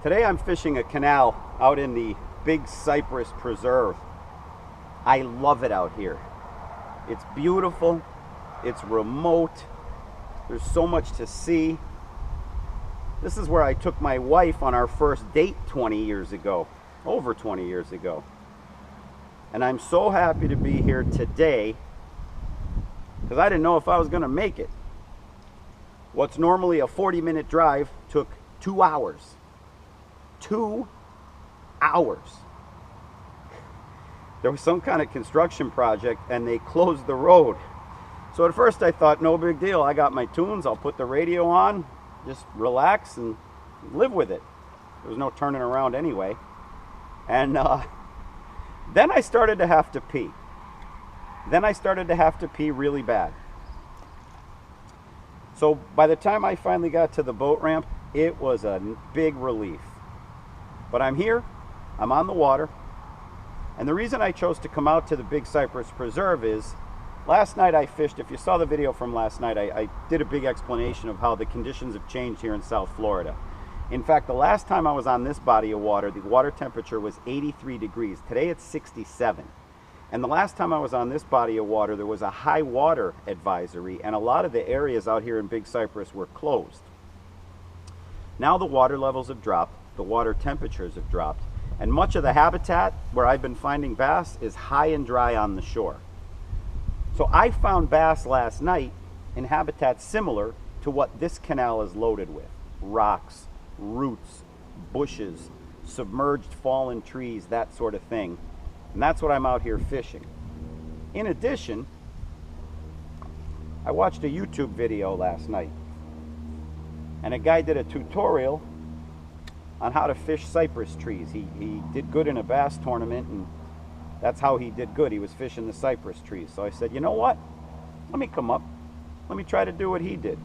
Today I'm fishing a canal out in the Big Cypress Preserve. I love it out here. It's beautiful, it's remote, there's so much to see. This is where I took my wife on our first date 20 years ago, over 20 years ago. And I'm so happy to be here today because I didn't know if I was going to make it. What's normally a 40-minute drive took 2 hours. 2 hours. There was some kind of construction project and they closed the road. So at first I thought, no big deal. I got my tunes, I'll put the radio on, just relax and live with it. There was no turning around anyway. And then I started to have to pee. Then I started to have to pee really bad. So by the time I finally got to the boat ramp, it was a big relief. But I'm here, I'm on the water, and the reason I chose to come out to the Big Cypress Preserve is, last night I fished. If you saw the video from last night, I did a big explanation of how the conditions have changed here in South Florida. In fact, the last time I was on this body of water, the water temperature was 83 degrees. Today it's 67. And the last time I was on this body of water, there was a high water advisory, and a lot of the areas out here in Big Cypress were closed. Now the water levels have dropped. The water temperatures have dropped, and much of the habitat where I've been finding bass is high and dry on the shore. So I found bass last night in habitats similar to what this canal is loaded with: rocks, roots, bushes, submerged fallen trees, that sort of thing. And that's what I'm out here fishing. In addition, I watched a YouTube video last night, and a guy did a tutorial on how to fish cypress trees. He did good in a bass tournament, and that's how he did good. He was fishing the cypress trees. So I said, you know what? Let me come up. Let me try to do what he did.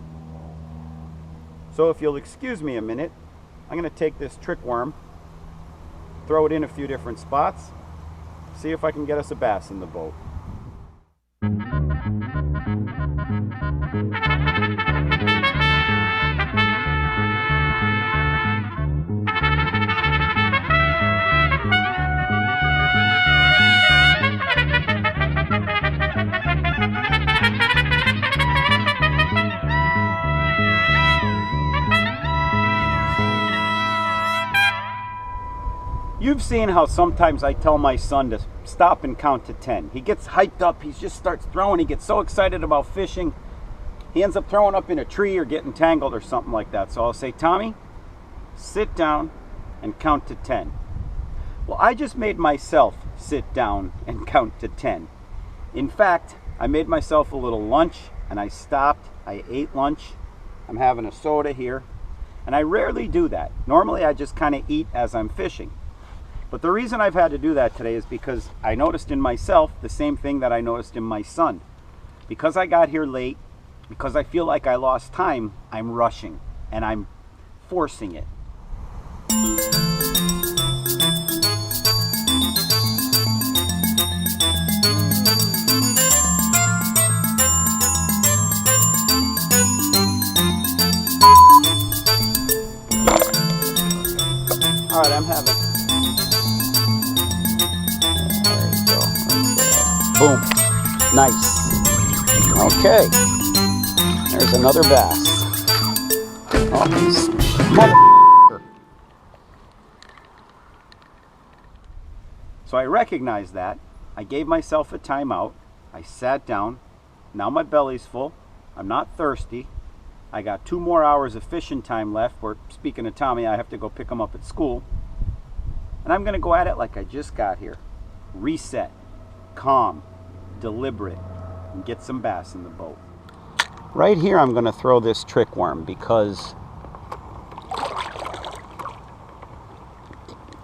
So if you'll excuse me a minute, I'm going to take this trick worm, throw it in a few different spots, see if I can get us a bass in the boat. You've seen how sometimes I tell my son to stop and count to 10. He gets hyped up, he just starts throwing, he gets so excited about fishing, he ends up throwing up in a tree or getting tangled or something like that. So I'll say, Tommy, sit down and count to 10. Well, I just made myself sit down and count to 10. In fact, I made myself a little lunch and I stopped, I ate lunch. I'm having a soda here, and I rarely do that. Normally I just kind of eat as I'm fishing. But the reason I've had to do that today is because I noticed in myself the same thing that I noticed in my son. Because I got here late, because I feel like I lost time, I'm rushing and I'm forcing it. All right, I'm having. Boom. Nice. Okay. There's another bass. Oh, so I recognized that. I gave myself a timeout. I sat down. Now my belly's full. I'm not thirsty. I got 2 more hours of fishing time left. Where, speaking of Tommy, I have to go pick him up at school. And I'm going to go at it like I just got here. Reset. Calm, deliberate, and get some bass in the boat. Right here I'm going to throw this trick worm because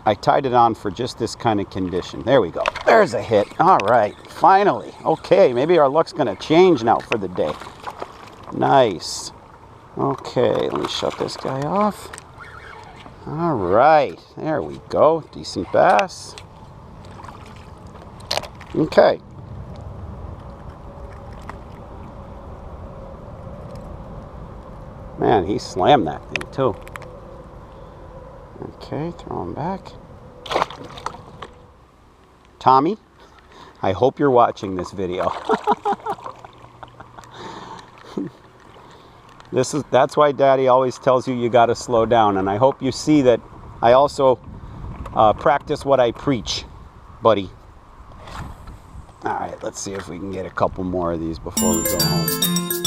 I tied it on for just this kind of condition. There we go. There's a hit. All right, finally. Okay, maybe our luck's going to change now for the day. Nice. Okay, let me shut this guy off. All right, there we go. Decent bass. Okay. Man, he slammed that thing too. Okay, throw him back. Tommy, I hope you're watching this video. That's why Daddy always tells you you got to slow down, and I hope you see that I also practice what I preach, buddy. All right, let's see if we can get a couple more of these before we go home.